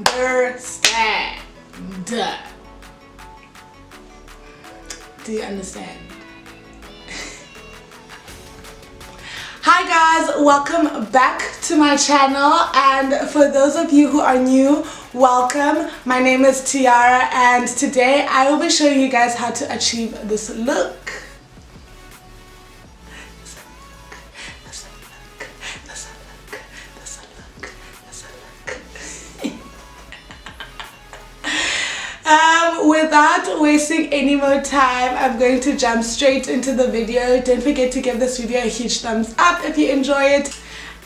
Do you understand? Hi guys, welcome back to my channel, and for those of you who are new, welcome. My name is Tiara, and today I will be showing you guys how to achieve this look. Without wasting any more time, I'm going to jump straight into the video. Don't forget to give this video a huge thumbs up if you enjoy it,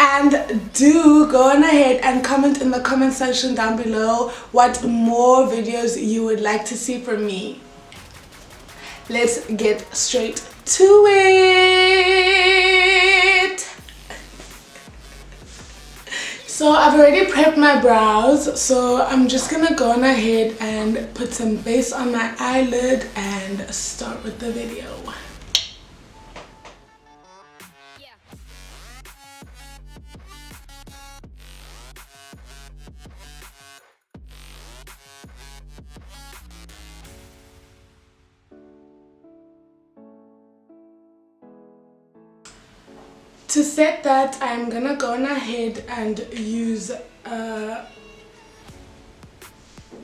and do go on ahead and comment in the comment section down below what more videos you would like to see from me. Let's get straight to it. So I've already prepped my brows, so I'm just gonna go on ahead and put some base on my eyelid and start with the video. To set that, I'm gonna go on ahead and use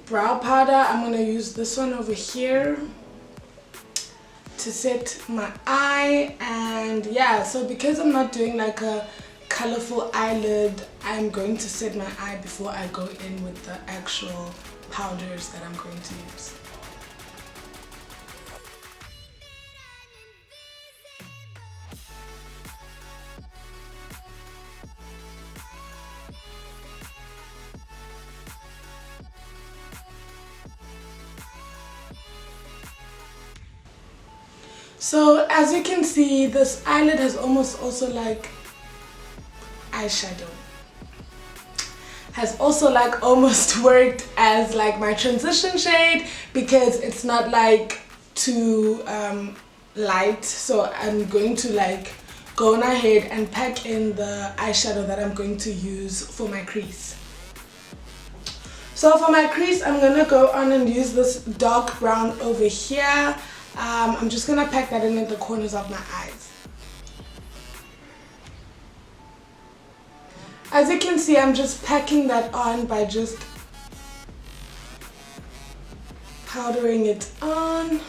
brow powder. I'm gonna use this one over here to set my eye. And yeah, so because I'm not doing like a colorful eyelid, I'm going to set my eye before I go in with the actual powders that I'm going to use. So as you can see, this eyelid has almost also like eyeshadow. Has also like almost worked as like my transition shade because it's not like too light. So I'm going to like go on ahead and pack in the eyeshadow that I'm going to use for my crease. So for my crease, I'm gonna go on and use this dark brown over here. I'm just gonna pack that in at the corners of my eyes. As you can see, I'm just packing that on by just powdering it on.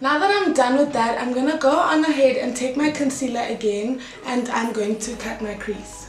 Now that I'm done with that, I'm gonna go on ahead and take my concealer again, and I'm going to cut my crease.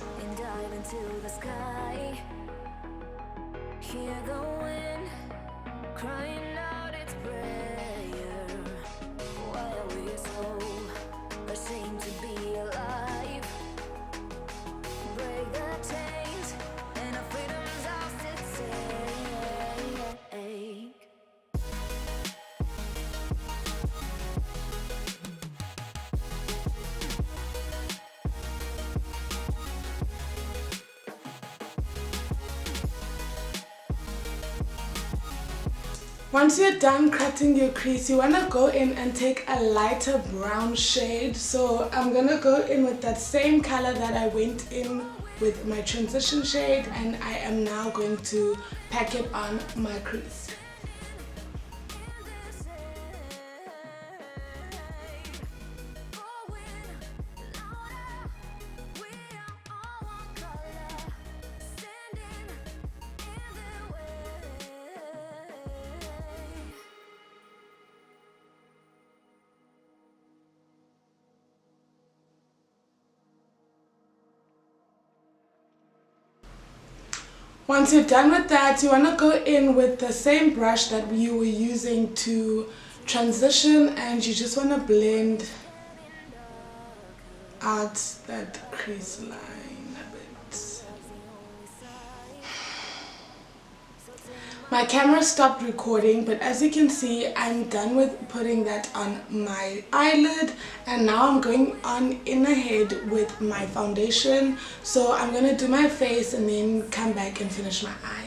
Once you're done cutting your crease, you want to go in and take a lighter brown shade. So I'm going to go in with that same color that I went in with my transition shade, and I am now going to pack it on my crease. Once you're done with that, you want to go in with the same brush that you were using to transition, and you just want to blend out that crease line a bit. My camera stopped recording, but as you can see, I'm done with putting that on my eyelid, and now I'm going on in ahead with my foundation. So I'm gonna do my face and then come back and finish my eye.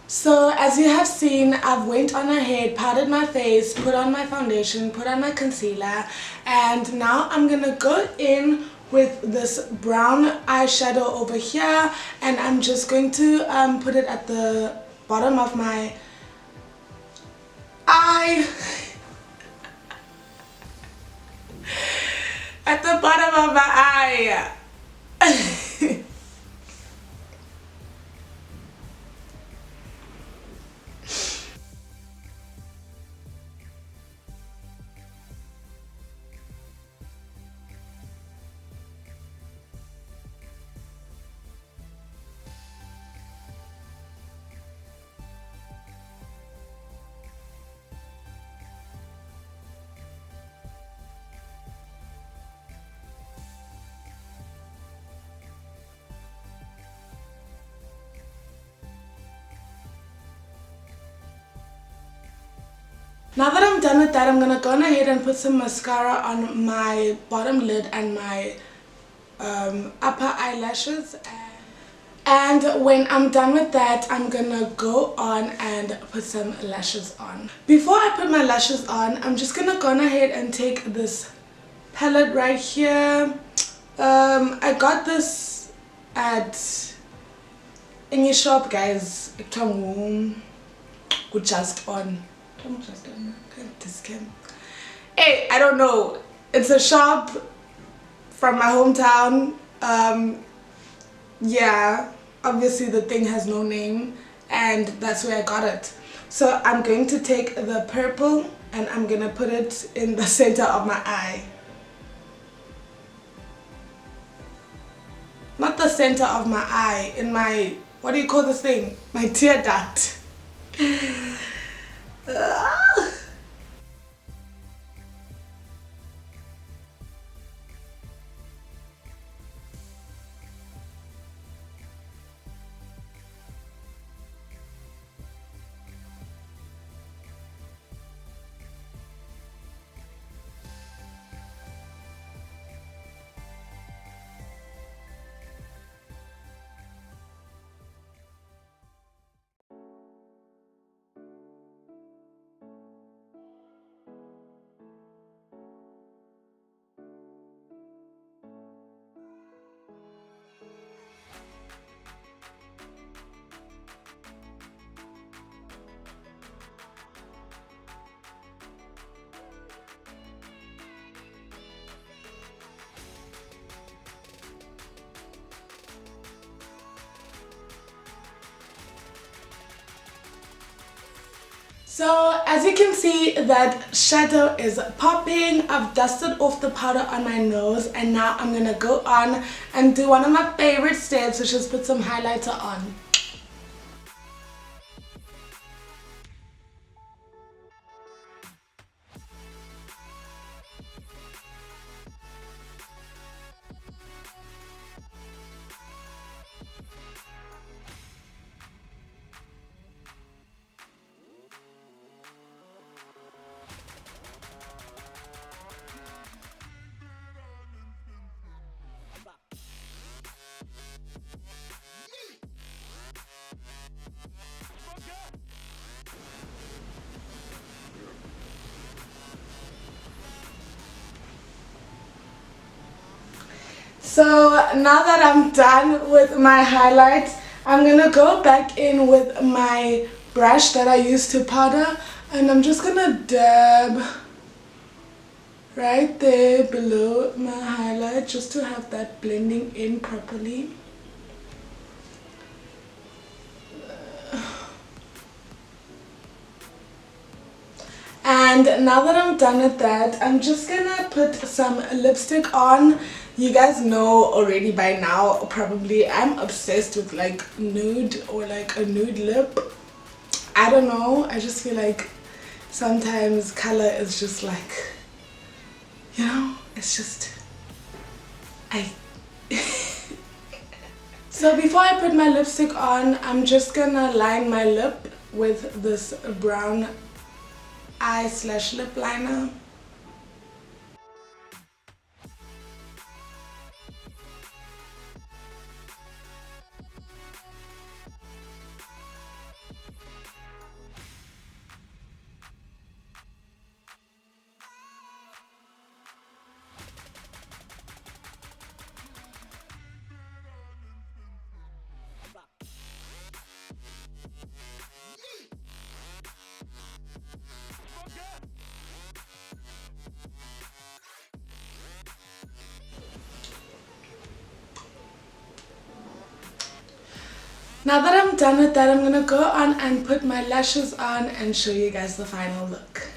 So as you have seen, I've went on ahead, powdered my face, put on my foundation, put on my concealer, and now I'm gonna go in with this brown eyeshadow over here, and I'm just going to put it at the bottom of my eye. At the bottom of my eye. Now that I'm done with that, I'm gonna go on ahead and put some mascara on my bottom lid and my upper eyelashes. And when I'm done with that, I'm gonna go on and put some lashes on. Before I put my lashes on, I'm just gonna go on ahead and take this palette right here. I got this at in your shop, guys. Just on. Hey, I don't know. It's a shop from my hometown. Yeah, obviously the thing has no name, and that's where I got it. So I'm going to take the purple and I'm gonna put it in the center of my eye. Not the center of my eye, in my, what do you call this thing? My tear duct. So as you can see, that shadow is popping. I've dusted off the powder on my nose, and now I'm gonna go on and do one of my favorite steps, which is put some highlighter on. So now that I'm done with my highlights, I'm gonna go back in with my brush that I used to powder, and I'm just gonna dab right there below my highlight just to have that blending in properly. And now that I'm done with that, I'm just gonna put some lipstick on. You guys know already by now probably I'm obsessed with like nude or like a nude lip. I don't know, I just feel like sometimes color is just like, you know, it's just So before I put my lipstick on, I'm just gonna line my lip with this brown eye/lip liner. Now that I'm done with that, I'm gonna go on and put my lashes on and show you guys the final look.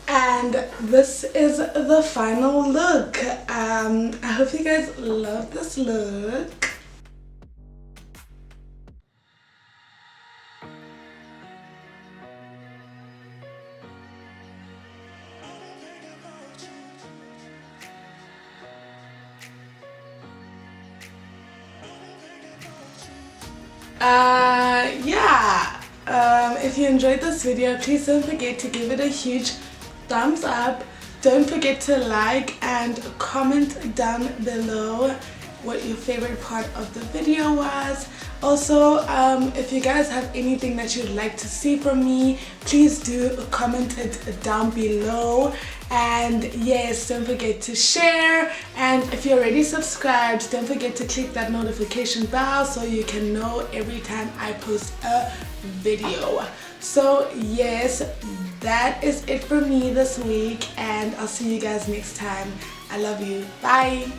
And this is the final look. I hope you guys love this look. If you enjoyed this video, please don't forget to give it a huge thumbs up. Don't forget to like and comment down below what your favorite part of the video was. Also, if you guys have anything that you'd like to see from me, please do comment it down below. And yes, don't forget to share, and if you're already subscribed, don't forget to click that notification bell so you can know every time I post a video. So yes, that is it for me this week, and I'll see you guys next time. I love you. Bye.